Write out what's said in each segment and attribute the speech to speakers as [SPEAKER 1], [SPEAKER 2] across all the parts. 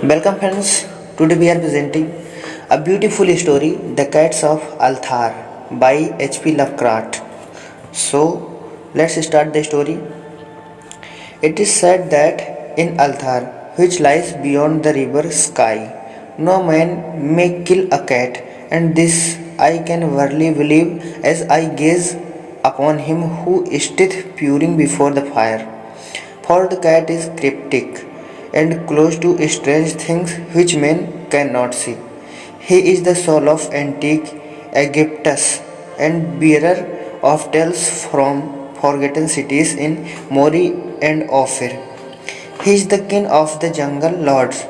[SPEAKER 1] Welcome friends. Today we are presenting a beautiful story, The Cats of Althar by H.P. Lovecraft. So let's start the story. It is said that in Althar, which lies beyond the river Sky, no man may kill a cat, and this I can verily believe as I gaze upon him who sitteth purring before the fire. For the cat is cryptic and close to strange things which men cannot see. He is the soul of antique Egyptus and bearer of tales from forgotten cities in Mori and Ophir. He is the king of the jungle lords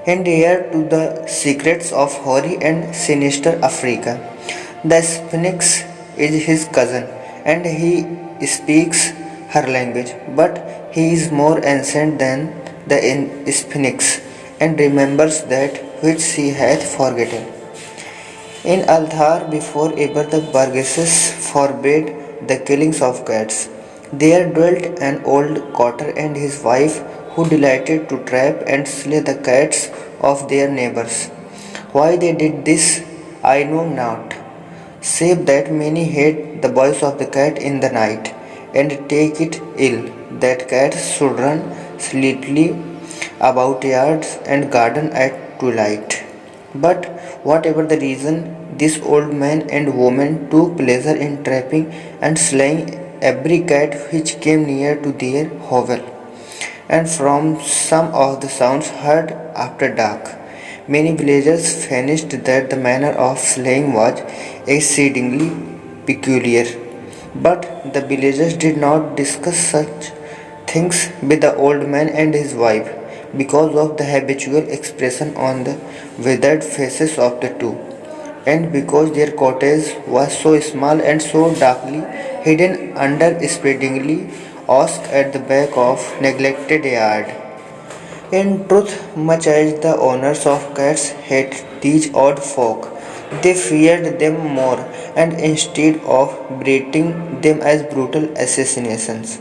[SPEAKER 1] and heir to the secrets of hoary and sinister Africa. The Sphinx is his cousin and he speaks her language, but he is more ancient than the Sphinx and remembers that which she hath forgotten. In Althar, before ever the burgesses forbade the killings of cats, there dwelt an old cotter and his wife who delighted to trap and slay the cats of their neighbors. Why they did this, I know not, save that many hate the voice of the cat in the night, and take it ill that cats should run sleepily about yards and garden at twilight. But whatever the reason, this old man and woman took pleasure in trapping and slaying every cat which came near to their hovel. And from some of the sounds heard after dark, many villagers finished that the manner of slaying was exceedingly peculiar. But the villagers did not discuss such things with the old man and his wife because of the habitual expression on the withered faces of the two, and because their cottage was so small and so darkly hidden under spreadingly oak at the back of neglected yard. In truth, much as the owners of cats hated these odd folk, they feared them more, and instead of breeding them as brutal assassinations,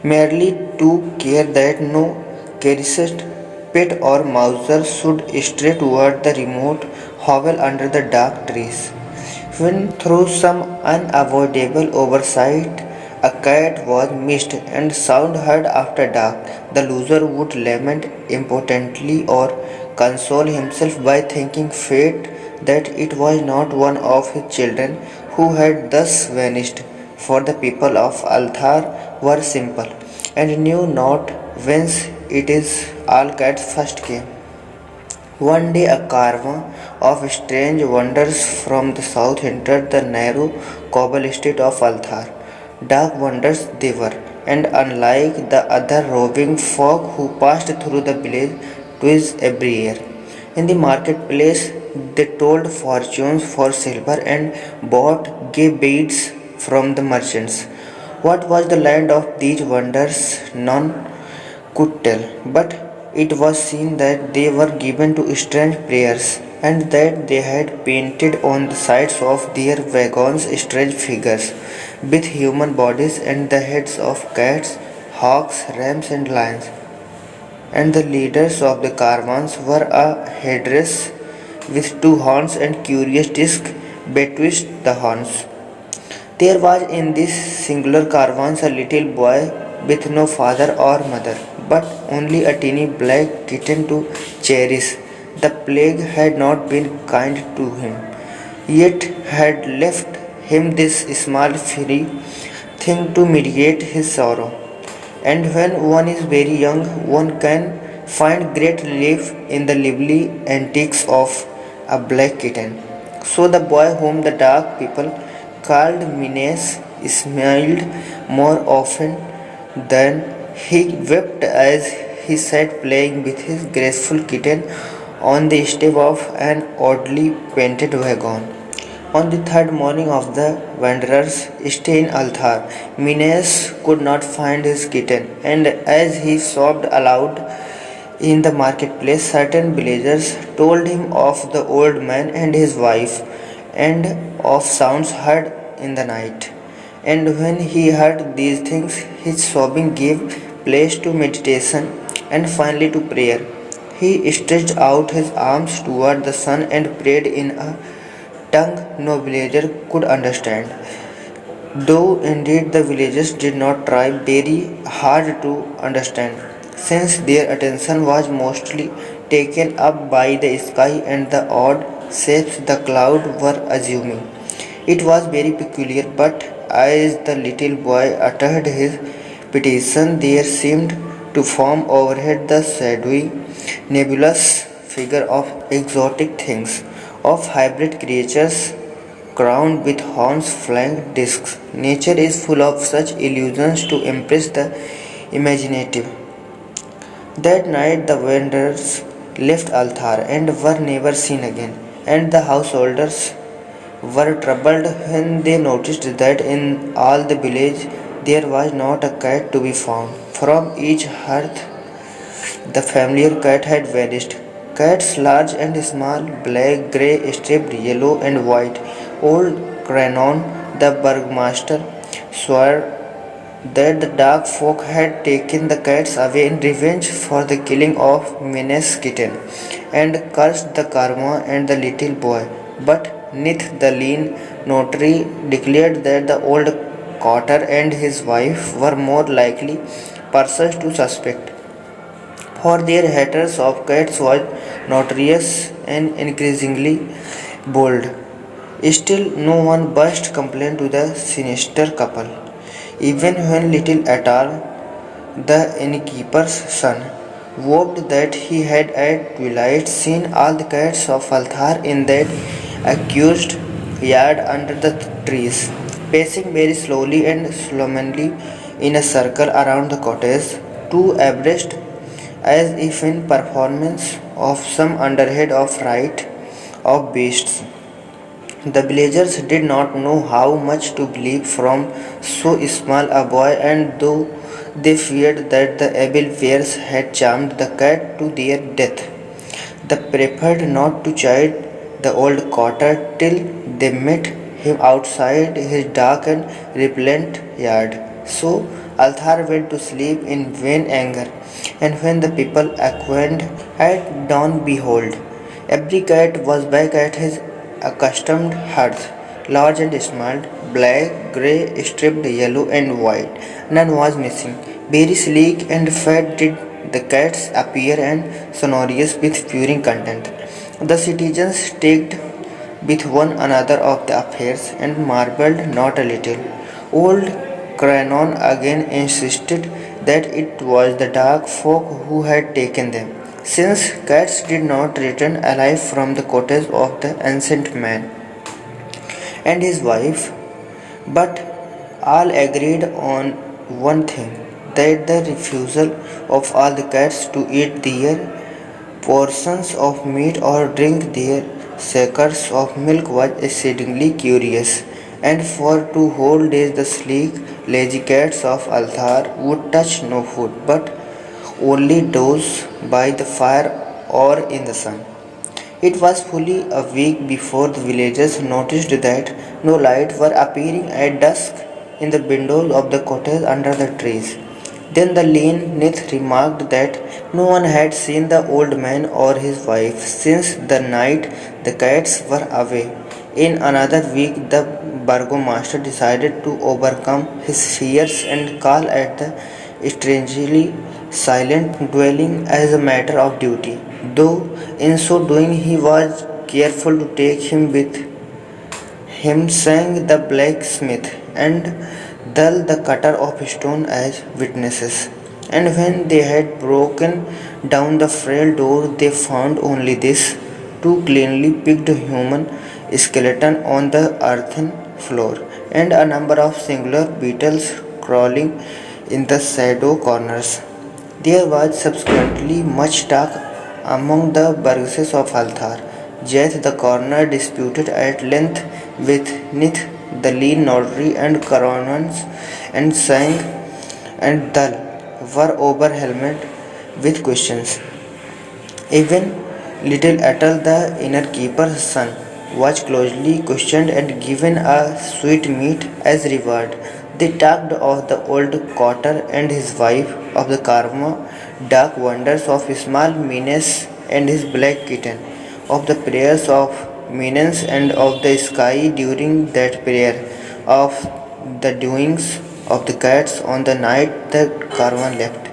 [SPEAKER 1] merely took care that no careless pet or mouser should stray toward the remote hovel under the dark trees. When through some unavoidable oversight a cat was missed and sound heard after dark, the loser would lament impotently or console himself by thanking fate that it was not one of his children who had thus vanished, for the people of Althar were simple and knew not whence it is all cats first came. One day a caravan of strange wonders from the south entered the narrow cobble street of Althar. Dark wonders they were, and unlike the other roving folk who passed through the village twice every year. In the marketplace they told fortunes for silver and bought gay beads from the merchants. What was the land of these wonders none could tell, but it was seen that they were given to strange prayers, and that they had painted on the sides of their wagons strange figures with human bodies and the heads of cats, hawks, rams, and lions. And the leaders of the caravans were a headdress with two horns and curious disc betwixt the horns. There was in this singular caravan a little boy with no father or mother, but only a teeny black kitten to cherish. The plague had not been kind to him, yet had left him this small free thing to mitigate his sorrow. And when one is very young, one can find great relief in the lively antics of a black kitten. So the boy whom the dark people called Minas smiled more often than he wept as he sat playing with his graceful kitten on the step of an oddly painted wagon. On the third morning of the wanderer's stay in Althar, Minas could not find his kitten, and as he sobbed aloud in the marketplace, certain villagers told him of the old man and his wife, and of sounds heard in the night. And when he heard these things, his sobbing gave place to meditation and finally to prayer. He stretched out his arms toward the sun and prayed in a tongue no villager could understand. Though indeed the villagers did not try very hard to understand, since their attention was mostly taken up by the sky and the odd shapes the clouds were assuming. It was very peculiar, but as the little boy uttered his petition, there seemed to form overhead the shadowy, nebulous figure of exotic things, of hybrid creatures crowned with horns flanked discs. Nature is full of such illusions to impress the imaginative. That night the wanderers left Althar and were never seen again, and the householders were troubled when they noticed that in all the village there was not a cat to be found. From each hearth the familiar cat had vanished. Cats large and small, black, grey, striped, yellow and white. Old Cranon, the burgomaster, swore that the dark folk had taken the cats away in revenge for the killing of Minas kitten, and cursed the karma and the little boy. But Nith, the lean notary, declared that the old cotter and his wife were more likely persons to suspect, for their haters of cats was notorious and increasingly bold. Still, no one burst complaint to the sinister couple, even when little Atar, the innkeeper's son, vowed that he had at twilight seen all the cats of Althar in that accused yard under the trees, pacing very slowly and solemnly in a circle around the cottage, two abreast, as if in performance of some underhead of rite of beasts. The villagers did not know how much to believe from so small a boy, and though they feared that the evil fairies had charmed the cat to their death, they preferred not to chide the old cotter till they met him outside his dark and repellent yard. So Althar went to sleep in vain anger, and when the people awakened at dawn, behold, every cat was back at his accustomed hearth, large and small, black, grey, striped, yellow, and white. None was missing. Very sleek and fat did the cats appear and sonorous with purring content. The citizens talked with one another of the affairs and marveled not a little. Old Cranon again insisted that it was the dark folk who had taken them, since cats did not return alive from the cottage of the ancient man and his wife, but all agreed on one thing, that the refusal of all the cats to eat their portions of meat or drink their shackers of milk was exceedingly curious, and for 2 whole days the sleek, lazy cats of Althar would touch no food, but only doze by the fire or in the sun. It was fully a week before the villagers noticed that no lights were appearing at dusk in the windows of the cottage under the trees. Then the lean Nith remarked that no one had seen the old man or his wife since the night the cats were away. In another week, the burgomaster decided to overcome his fears and call at the strangely silent dwelling as a matter of duty, though in so doing he was careful to take him with him, sang the blacksmith and Dull the cutter of stone as witnesses. And when they had broken down the frail door, they found only this two cleanly picked human skeleton on the earthen floor, and a number of singular beetles crawling in the shadow corners. There was subsequently much talk among the burgesses of Althar. Yet the coroner disputed at length with Nith, the lean notary, and coroners, and sang and Dal were overwhelmed with questions. Even little Atal, the inner keeper's son, was closely questioned and given a sweetmeat as reward. They talked of the old cotter and his wife, of the karma, dark wonders of small Minas and his black kitten, of the prayers of Minos and of the sky during that prayer, of the doings of the cats on the night the caravan left,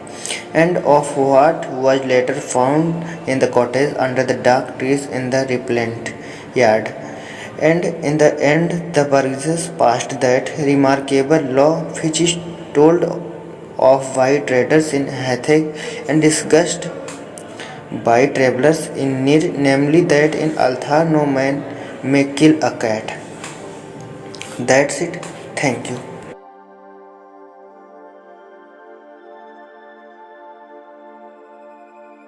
[SPEAKER 1] and of what was later found in the cottage under the dark trees in the repellent yard. And in the end, the Burgesses passed that remarkable law which is told of by traders in Hatheg and discussed by travelers in Nir, namely that in Althar no man may kill a cat. That's it. Thank you.